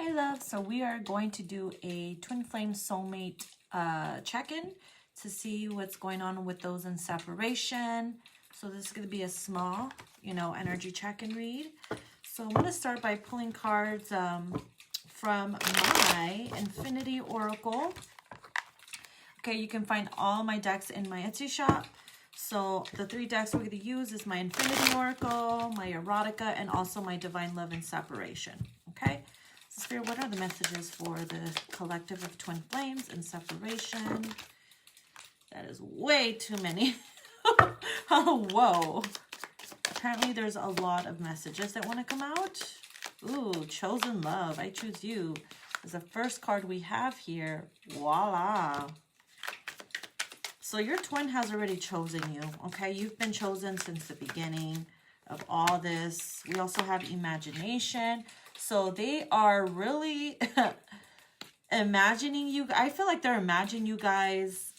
Hey love, so we are going to do a twin flame soulmate check-in to see what's going on with those in separation. So this is going to be a small, energy check-in read. So I'm going to start by pulling cards from my Infinity Oracle. Okay, you can find all my decks in my Etsy shop. So the 3 decks we're going to use is my Infinity Oracle, my Erotica, and also my Divine Love and Separation. Okay, so Spirit, what are the messages for the collective of twin flames and separation? That is way too many. Oh, whoa. Apparently there's a lot of messages that want to come out. Ooh, chosen love. I choose you is the first card we have here. Voila. So your twin has already chosen you, okay? You've been chosen since the beginning of all this. We also have imagination. So they are really imagining you. I feel like they're imagining you guys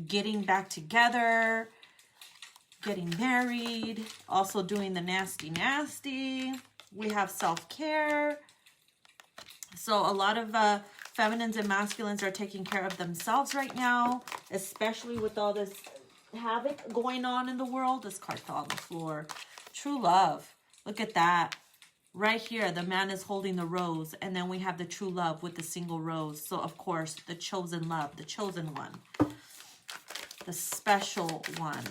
getting back together, getting married, also doing the nasty, nasty. We have self-care. So a lot of feminines and masculines are taking care of themselves right now, especially with all this havoc going on in the world. This card fell on the floor. True love. Look at that. Right here, the man is holding the rose, and then we have the true love with the single rose. So, of course, the chosen love, the chosen one, the special one.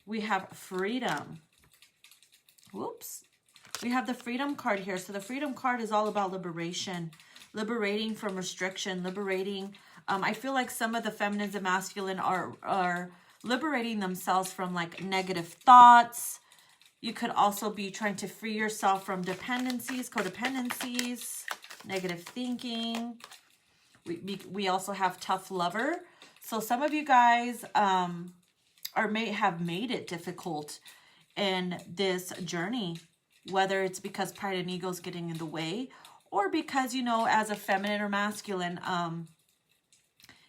We have freedom. Whoops. We have the freedom card here. So the freedom card is all about liberation, liberating from restriction, liberating. I feel like some of the feminines and masculine are liberating themselves from like negative thoughts. You could also be trying to free yourself from dependencies, codependencies, negative thinking. We also have tough lover. So some of you guys may have made it difficult in this journey, whether it's because pride and ego is getting in the way, or because, as a feminine or masculine,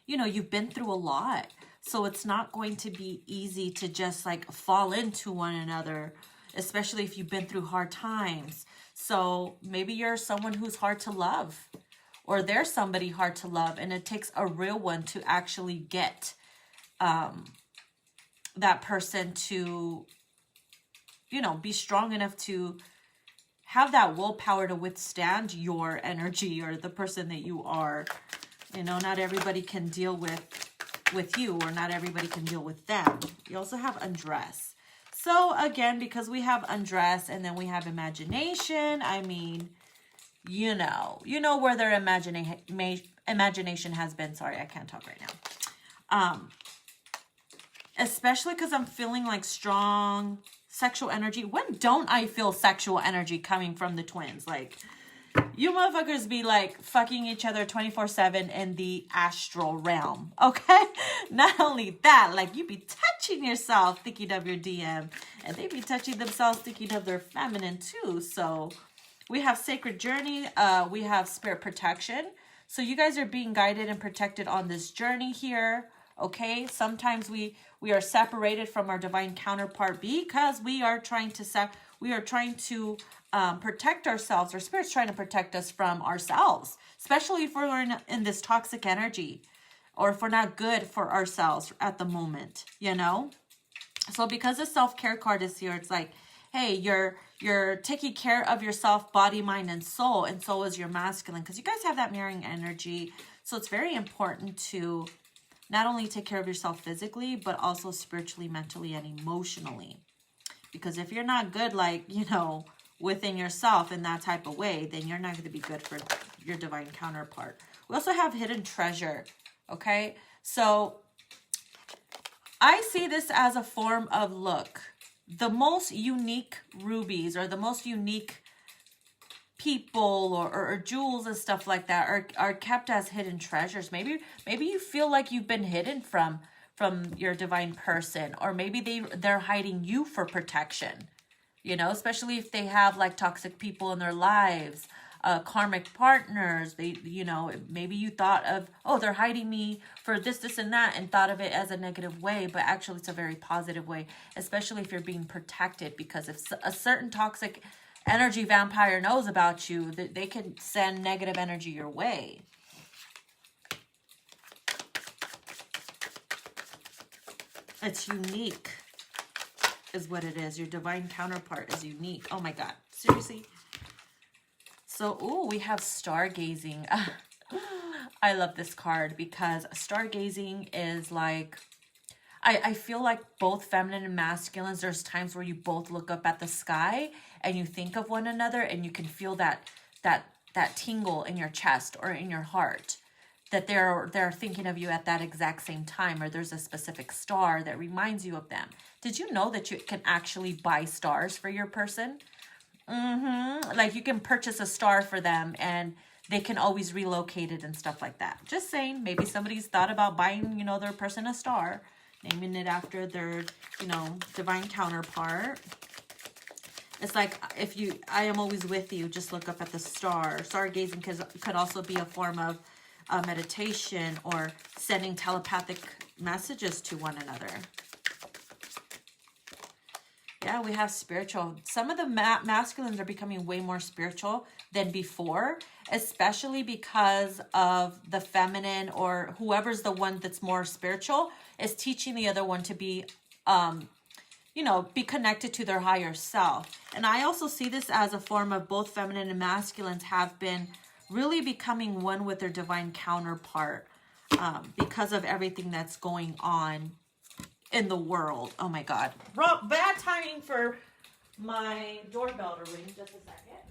you've been through a lot. So it's not going to be easy to just like fall into one another, especially if you've been through hard times. So maybe you're someone who's hard to love, or there's somebody hard to love, and it takes a real one to actually get that person to, be strong enough to have that willpower to withstand your energy or the person that you are. Not everybody can deal with you, or not everybody can deal with them. You also have undress. So again, because we have undress and then we have imagination, I mean, you know where their imagination has been. Sorry, I can't talk right now. Especially because I'm feeling like strong sexual energy. When don't I feel sexual energy coming from the twins? Like, you motherfuckers be like fucking each other 24/7 in the astral realm, okay? Not only that, like you be touching yourself thinking of your DM, and they be touching themselves thinking of their feminine too. So we have sacred journey. We have spirit protection. So you guys are being guided and protected on this journey here. Okay, sometimes we are separated from our divine counterpart because we are trying to protect ourselves. Our spirit's trying to protect us from ourselves, especially if we're in this toxic energy, or if we're not good for ourselves at the moment, So because the self-care card is here, it's like, hey, you're taking care of yourself, body, mind, and soul, and so is your masculine, because you guys have that mirroring energy. So it's very important to not only take care of yourself physically, but also spiritually, mentally, and emotionally. Because if you're not good, like, within yourself in that type of way, then you're not going to be good for your divine counterpart. We also have hidden treasure, okay? So I see this as a form of, look, the most unique rubies, or the most unique people or jewels and stuff like that are kept as hidden treasures. Maybe you feel like you've been hidden from your divine person, or maybe they're hiding you for protection, especially if they have like toxic people in their lives. karmic partners. They, you know, maybe you thought of, oh, they're hiding me for this, and that, and thought of it as a negative way, but actually it's a very positive way, especially if you're being protected, because if a certain toxic energy vampire knows about you, they can send negative energy your way. It's unique, is what it is. Your divine counterpart is unique. Oh my God, seriously? So, ooh, we have stargazing. I love this card because stargazing is like, I feel like both feminine and masculines, there's times where you both look up at the sky and you think of one another, and you can feel that tingle in your chest or in your heart, that they're thinking of you at that exact same time, or there's a specific star that reminds you of them. Did you know that you can actually buy stars for your person? Like you can purchase a star for them and they can always relocate it and stuff like that. Just saying, maybe somebody's thought about buying, you know, their person a star, naming it after their, you know, divine counterpart. It's like, if you, I am always with you, just look up at the star. Stargazing could also be a form of meditation or sending telepathic messages to one another. Yeah, we have spiritual. Some of the masculines are becoming way more spiritual than before, especially because of the feminine, or whoever's the one that's more spiritual is teaching the other one to be, you know, be connected to their higher self. And I also see this as a form of both feminine and masculines have been really becoming one with their divine counterpart, because of everything that's going on in the world. Oh my God. Bad timing for my doorbell to ring. Just a second.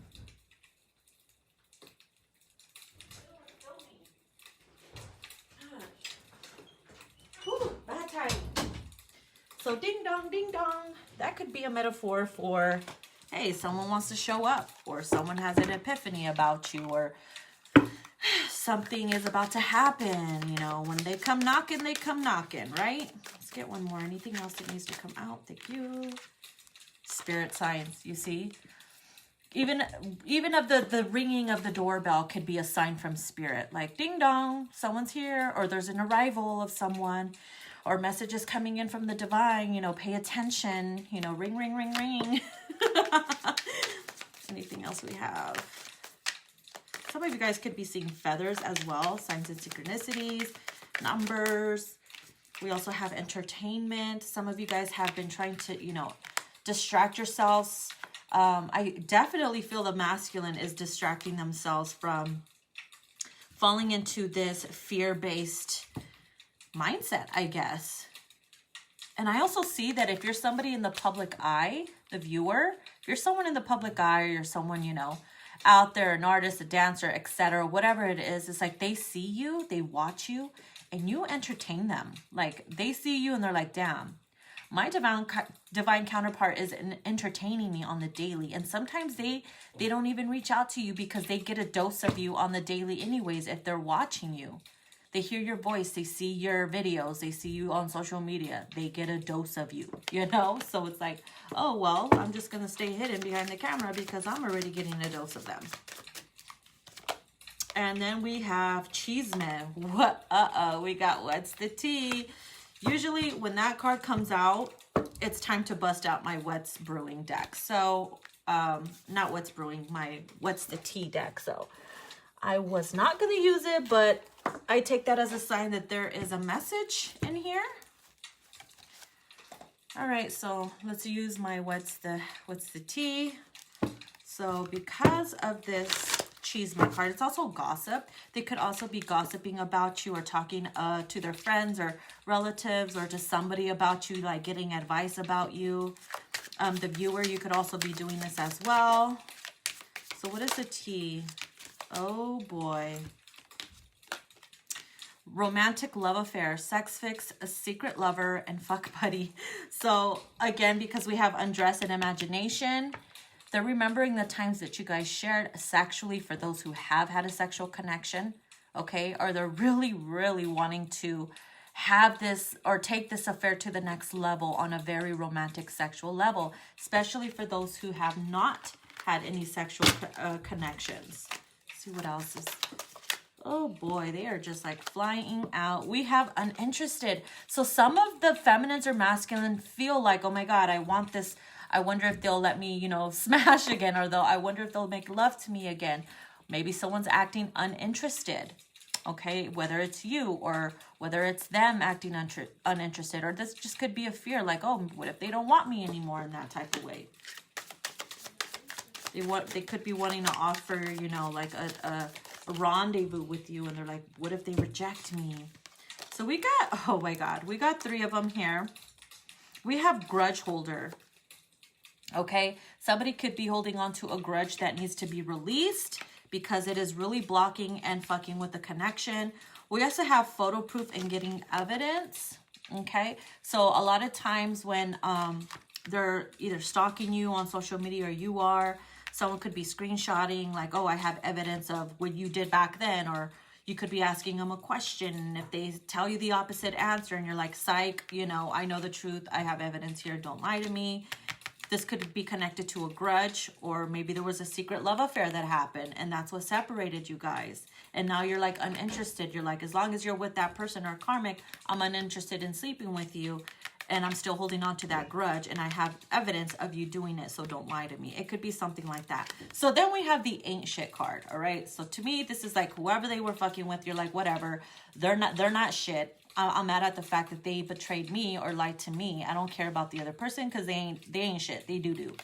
Whew, bad timing. So ding dong, ding dong. That could be a metaphor for, hey, someone wants to show up, or someone has an epiphany about you, or something is about to happen. You know, when they come knocking, they come knocking, right? Let's get one more. Anything else that needs to come out? Thank you. Spirit signs, you see? Even of the ringing of the doorbell could be a sign from spirit, like ding dong, someone's here, or there's an arrival of someone, or messages coming in from the divine, you know, pay attention, you know, ring, ring, ring, ring. Anything else we have? Some of you guys could be seeing feathers as well, signs and synchronicities, numbers. We also have entertainment. Some of you guys have been trying to, you know, distract yourselves. I definitely feel the masculine is distracting themselves from falling into this fear-based mindset, I guess. And I also see that if you're somebody in the public eye, the viewer, if you're someone in the public eye, or you're someone, you know, out there, an artist, a dancer, etc., whatever it is, it's like they see you, they watch you, and you entertain them. Like they see you and they're like, damn, my divine counterpart is entertaining me on the daily. And sometimes they don't even reach out to you because they get a dose of you on the daily anyways if they're watching you. They hear your voice, they see your videos, they see you on social media, they get a dose of you, you know? So it's like, oh, well, I'm just going to stay hidden behind the camera because I'm already getting a dose of them. And then we have Cheeseman. What? We got What's the Tea? Usually when that card comes out, it's time to bust out my What's Brewing deck. So, not What's Brewing, my What's the Tea deck. So I was not going to use it, but I take that as a sign that there is a message in here. All right, so let's use my What's the Tea. So because of this Cheeseman card, it's also gossip. They could also be gossiping about you, or talking to their friends or relatives, or to somebody about you, like getting advice about you. The viewer, you could also be doing this as well. So what is the tea? Oh boy. Romantic love affair, sex fix, a secret lover, and fuck buddy. So again, because we have undress and imagination, they're remembering the times that you guys shared sexually, for those who have had a sexual connection, okay? Or they're really, really wanting to have this or take this affair to the next level on a very romantic sexual level, especially for those who have not had any sexual connections. Let's see what else is. Oh boy, they are just like flying out. We have uninterested. So some of the feminines or masculine feel like, oh my God, I want this. I wonder if they'll let me, you know, smash again, or I wonder if they'll make love to me again. Maybe someone's acting uninterested. Okay, whether it's you or whether it's them acting uninterested, or this just could be a fear like, oh, what if they don't want me anymore, in that type of way. They could be wanting to offer, you know, like a rendezvous with you, and they're like, what if they reject me? So we got, oh my God, we got 3 of them here. We have grudge holder. Okay, somebody could be holding on to a grudge that needs to be released because it is really blocking and fucking with the connection. We also have photo proof and getting evidence. Okay, so a lot of times when they're either stalking you on social media, or you are, someone could be screenshotting like, oh, I have evidence of what you did back then. Or you could be asking them a question, and if they tell you the opposite answer and you're like, psych, you know, I know the truth, I have evidence here, don't lie to me. This could be connected to a grudge, or maybe there was a secret love affair that happened and that's what separated you guys. And now you're like uninterested. You're like, as long as you're with that person or karmic, I'm uninterested in sleeping with you. And I'm still holding on to that grudge, and I have evidence of you doing it, so don't lie to me. It could be something like that. So then we have the ain't shit card, all right? So to me, this is like whoever they were fucking with, you're like, whatever. They're not shit. I'm mad at the fact that they betrayed me or lied to me. I don't care about the other person because they ain't shit. They do.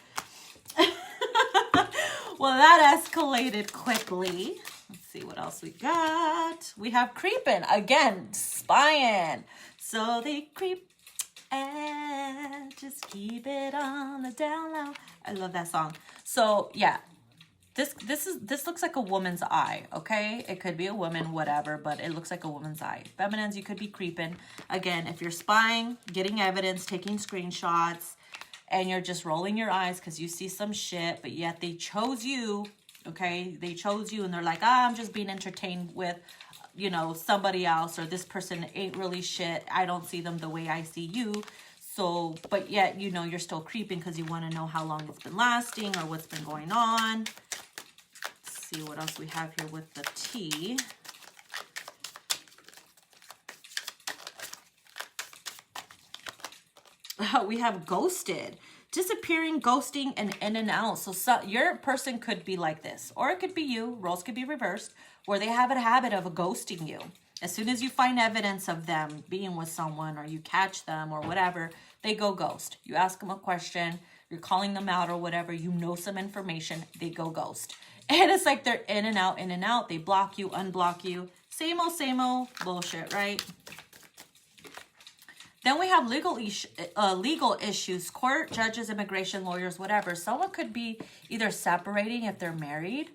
Well, that escalated quickly. Let's see what else we got. We have creeping. Again, spying. So they creep and just keep it on the down low. I love that song. So yeah, this looks like a woman's eye. Okay, it could be a woman, whatever, but it looks like a woman's eye. Feminines, you could be creeping. Again, if you're spying, getting evidence, taking screenshots, and you're just rolling your eyes because you see some shit, but yet they chose you. Okay, they chose you, and they're like, I'm just being entertained with, you know, somebody else, or this person ain't really shit. I don't see them the way I see you. So, but yet, you know, you're still creeping because you want to know how long it's been lasting or what's been going on. Let's see what else we have here with the T. We have ghosted. Disappearing, ghosting, and in and out. So your person could be like this, or it could be you. Roles could be reversed, where they have a habit of ghosting you. As soon as you find evidence of them being with someone, or you catch them or whatever, they go ghost. You ask them a question, you're calling them out or whatever, you know some information, they go ghost. And it's like they're in and out, in and out. They block you, unblock you. Same old bullshit, right? Then we have legal issues, court, judges, immigration, lawyers, whatever. Someone could be either separating if they're married,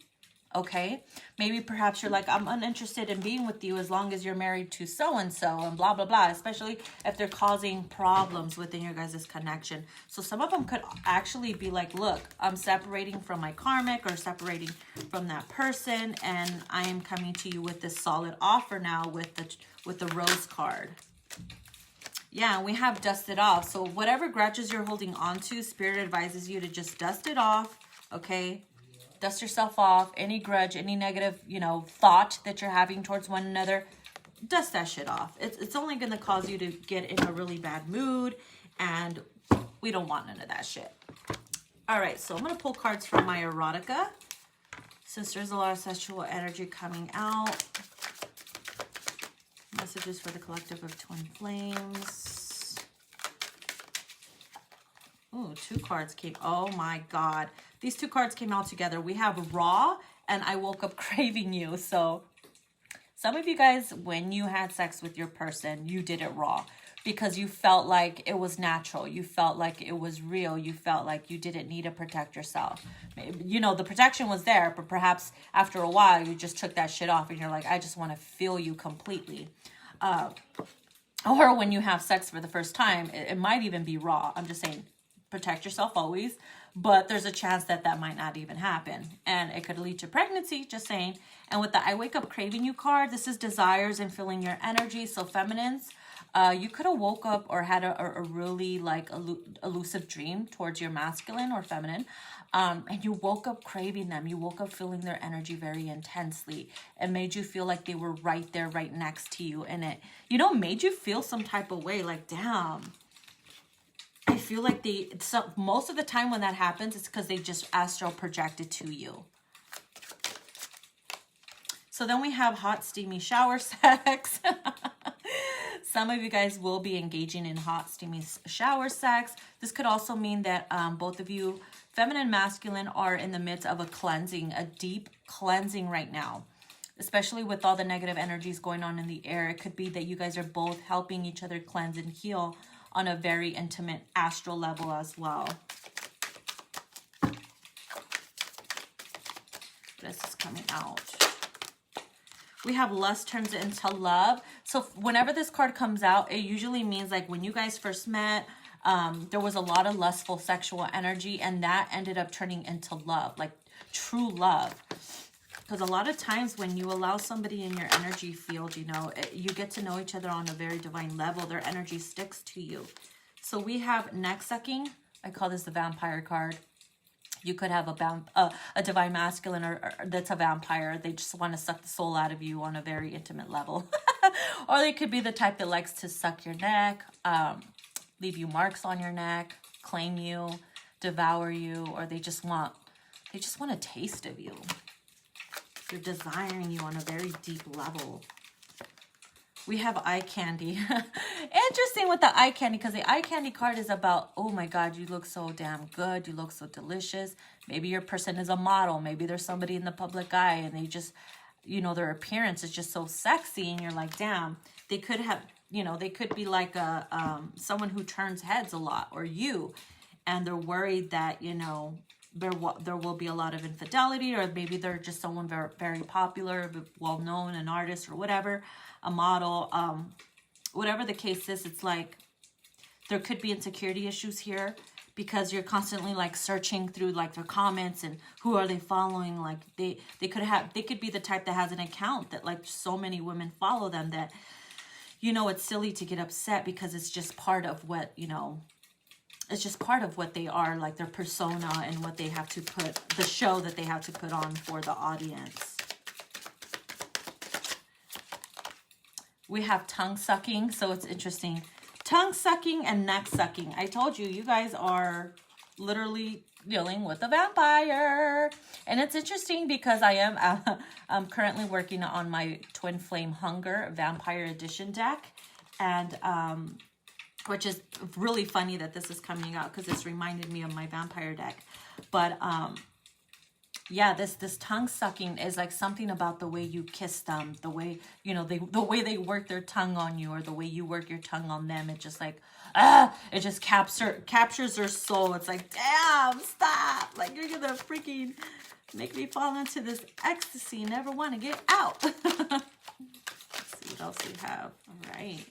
okay? Maybe perhaps you're like, I'm uninterested in being with you as long as you're married to so-and-so and blah, blah, blah, especially if they're causing problems within your guys' connection. So some of them could actually be like, look, I'm separating from my karmic or separating from that person, and I am coming to you with this solid offer now with the rose card. Yeah, we have dusted off. So whatever grudges you're holding on to, Spirit advises you to just dust it off, okay? Dust yourself off. Any grudge, any negative, you know, thought that you're having towards one another, dust that shit off. It's only going to cause you to get in a really bad mood, and we don't want none of that shit. All right, so I'm going to pull cards from my Erotica, since there's a lot of sexual energy coming out. Messages for the collective of twin flames. Ooh, 2 cards came. Oh my God. These 2 cards came out together. We have raw and I woke up craving you. So some of you guys, when you had sex with your person, you did it raw because you felt like it was natural. You felt like it was real. You felt like you didn't need to protect yourself. You know, the protection was there, but perhaps after a while, you just took that shit off and you're like, I just want to feel you completely. Or when you have sex for the first time, it might even be raw. I'm just saying, protect yourself always, but there's a chance that that might not even happen. And it could lead to pregnancy, just saying. And with the I Wake Up Craving You card, this is desires and feeling your energy. So feminines, You could have woke up or had a really like elusive dream towards your masculine or feminine. And you woke up craving them. You woke up feeling their energy very intensely. It made you feel like they were right there, right next to you. And it, you know, made you feel some type of way, like, damn. I feel like most of the time when that happens, it's because they just astral projected to you. So then we have hot, steamy shower sex. Some of you guys will be engaging in hot, steamy shower sex. This could also mean that both of you, feminine and masculine, are in the midst of a cleansing, a deep cleansing right now. Especially with all the negative energies going on in the air. It could be that you guys are both helping each other cleanse and heal on a very intimate astral level as well. This is coming out. We have lust turns into love. So whenever this card comes out, it usually means like when you guys first met, there was a lot of lustful sexual energy, and that ended up turning into love, like true love. Because a lot of times when you allow somebody in your energy field, you know, you get to know each other on a very divine level. Their energy sticks to you. So we have neck sucking. I call this the vampire card. You could have a divine masculine or that's a vampire. They just want to suck the soul out of you on a very intimate level. Or they could be the type that likes to suck your neck, leave you marks on your neck, claim you, devour you, or they just want a taste of you. They're desiring you on a very deep level. We have eye candy. Interesting with the eye candy, because the eye candy card is about, oh my God, you look so damn good. You look so delicious. Maybe your person is a model. Maybe there's somebody in the public eye and they just, you know, their appearance is just so sexy. And you're like, damn, they could have, you know, they could be like someone who turns heads a lot, or you. And they're worried that, you know, there will be a lot of infidelity, or maybe they're just someone very, very popular, well-known, an artist or whatever, a model, whatever the case is. It's like there could be insecurity issues here, because you're constantly like searching through like their comments and who are they following. Like they could be the type that has an account that like so many women follow them that, you know, it's silly to get upset, because it's just part of what, you know, it's just part of what they are, like their persona and what they have to put, the show that they have to put on for the audience. We have tongue sucking. So it's interesting. Tongue sucking and neck sucking. I told you, you guys are literally dealing with a vampire. And it's interesting because I'm currently working on my Twin Flame Hunger Vampire Edition deck. And, which is really funny that this is coming out, because it's reminded me of my vampire deck. But yeah, this tongue sucking is like something about the way you kiss them, the way, you know, the way they work their tongue on you, or the way you work your tongue on them. It just like, it just captures their soul. It's like, damn, stop. Like, you're gonna freaking make me fall into this ecstasy, never want to get out. Let's see what else we have. All right.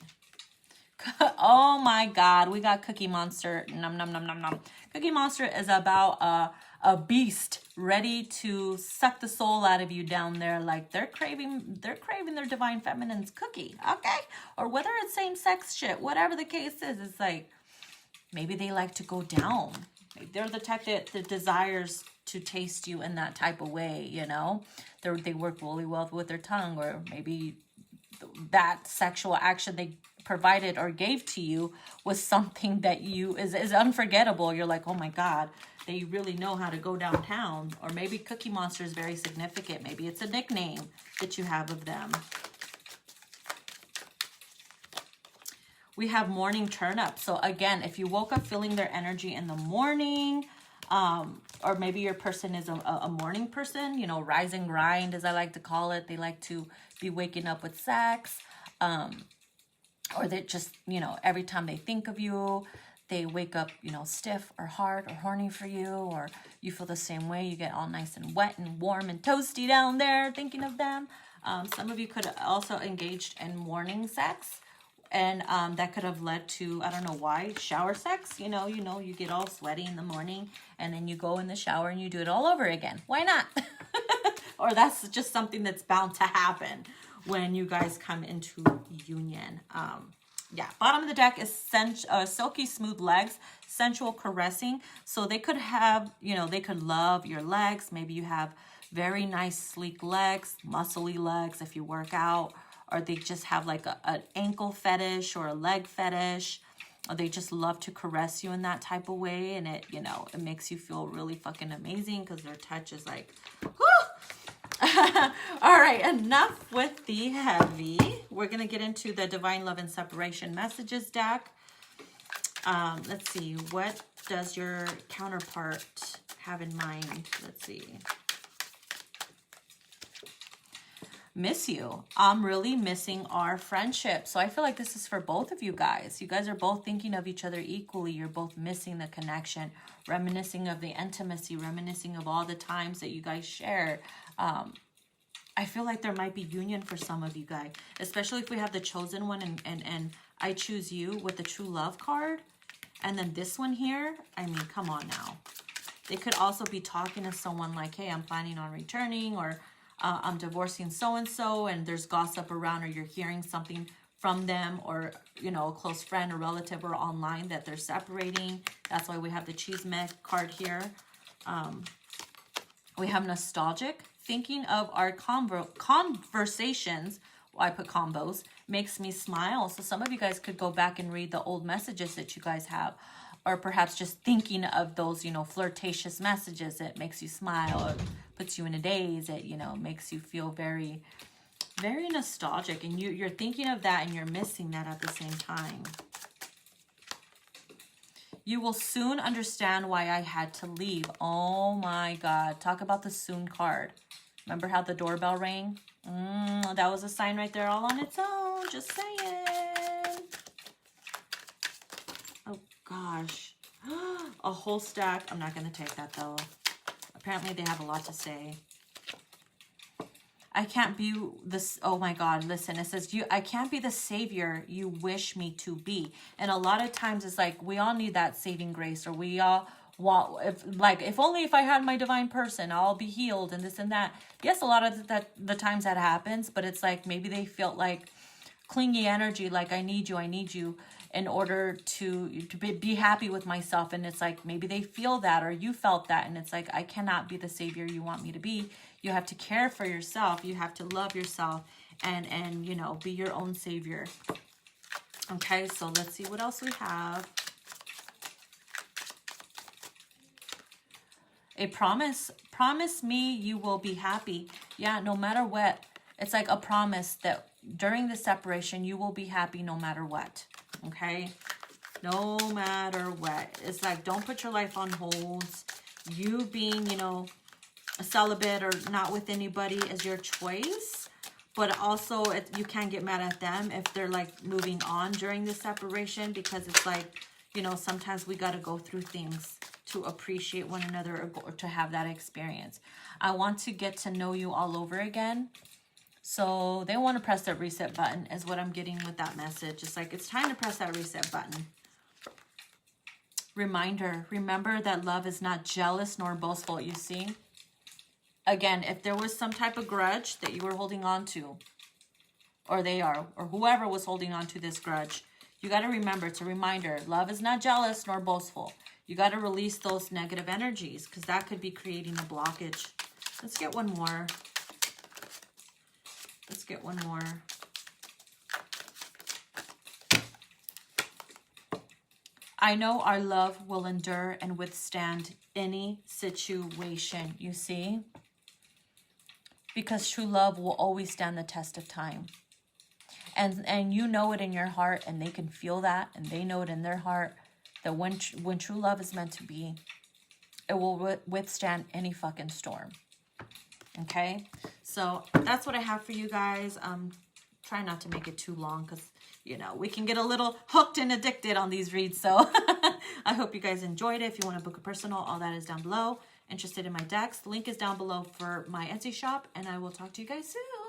Oh my God, we got Cookie Monster. Nom nom nom nom nom. Cookie Monster is about a beast ready to suck the soul out of you down there. Like they're craving their divine feminine's cookie, okay? Or whether it's same-sex shit, whatever the case is, it's like maybe they like to go down. Maybe they're the type that desires to taste you in that type of way, you know? They work really well with their tongue, or maybe that sexual action they provided or gave to you was something that is unforgettable. You're like, oh my God, they really know how to go downtown. Or maybe Cookie Monster is very significant. Maybe it's a nickname that you have of them. We have morning turn up. So again, if you woke up feeling their energy in the morning, or maybe your person is a morning person, you know, rise and grind, as I like to call it. They like to be waking up with sex, or they just, you know, every time they think of you, they wake up, you know, stiff or hard or horny for you, or you feel the same way. You get all nice and wet and warm and toasty down there thinking of them. Some of you could also engaged in morning sex, and that could have led to, I don't know why, shower sex. You know, you get all sweaty in the morning, and then you go in the shower and you do it all over again. Why not? Or that's just something that's bound to happen when you guys come into union. Yeah, bottom of the deck is silky smooth legs, sensual caressing. So they could have, you know, they could love your legs. Maybe you have very nice sleek legs, muscly legs if you work out, or they just have like an ankle fetish or a leg fetish, or they just love to caress you in that type of way. And it, you know, it makes you feel really fucking amazing because their touch is like, whoo! All right, enough with the heavy. We're going to get into the Divine Love and Separation Messages deck. Let's see. What does your counterpart have in mind? Let's see. Miss you. I'm really missing our friendship. So I feel like this is for both of you guys. You guys are both thinking of each other equally. You're both missing the connection, reminiscing of the intimacy, reminiscing of all the times that you guys shared. I feel like there might be union for some of you guys, especially if we have the chosen one and I choose you with the true love card. And then this one here, I mean, come on now. They could also be talking to someone like, hey, I'm planning on returning, or I'm divorcing so-and-so, and there's gossip around, or you're hearing something from them, or, you know, a close friend or relative or online that they're separating. That's why we have the Chisme card here. We have nostalgic. Thinking of our conversations, well, I put combos, makes me smile. So some of you guys could go back and read the old messages that you guys have, or perhaps just thinking of those, you know, flirtatious messages. It makes you smile, or puts you in a daze. It, you know, makes you feel very, very nostalgic. And you're thinking of that and you're missing that at the same time. You will soon understand why I had to leave. Oh my God. Talk about the soon card. Remember how the doorbell rang? That was a sign right there all on its own. Just saying. Oh gosh. A whole stack. I'm not going to take that though. Apparently they have a lot to say. I can't be this. Oh my God. Listen, it says, I can't be the savior you wish me to be. And a lot of times it's like, we all need that saving grace, or we all want, if only if I had my divine person, I'll be healed and this and that. Yes, a lot of the times that happens, but it's like, maybe they felt like clingy energy, like I need you in order to be happy with myself. And it's like, maybe they feel that, or you felt that. And it's like, I cannot be the savior you want me to be. You have to care for yourself. You have to love yourself and you know, be your own savior. Okay, so let's see what else we have. A promise. Promise me you will be happy. Yeah, no matter what. It's like a promise that during the separation, you will be happy no matter what. Okay? No matter what. It's like, don't put your life on hold. You being, you know, a celibate or not with anybody is your choice. But also, you can't get mad at them if they're like moving on during the separation, because it's like, you know, sometimes we got to go through things to appreciate one another, or to have that experience. I want to get to know you all over again. So they want to press that reset button is what I'm getting with that message. It's like, it's time to press that reset button. Reminder, remember that love is not jealous nor boastful, you see? Again, if there was some type of grudge that you were holding on to, or or whoever was holding on to this grudge, you got to remember, it's a reminder, love is not jealous nor boastful. You got to release those negative energies, because that could be creating a blockage. Let's get one more. Let's get one more. I know our love will endure and withstand any situation, you see? Because true love will always stand the test of time. And you know it in your heart, and they can feel that, and they know it in their heart, that when true love is meant to be, it will withstand any fucking storm. Okay? So that's what I have for you guys. Try not to make it too long, because, you know, we can get a little hooked and addicted on these reads. So I hope you guys enjoyed it. If you want to book a personal, all that is down below. Interested in my decks, the link is down below for my Etsy shop, and I will talk to you guys soon.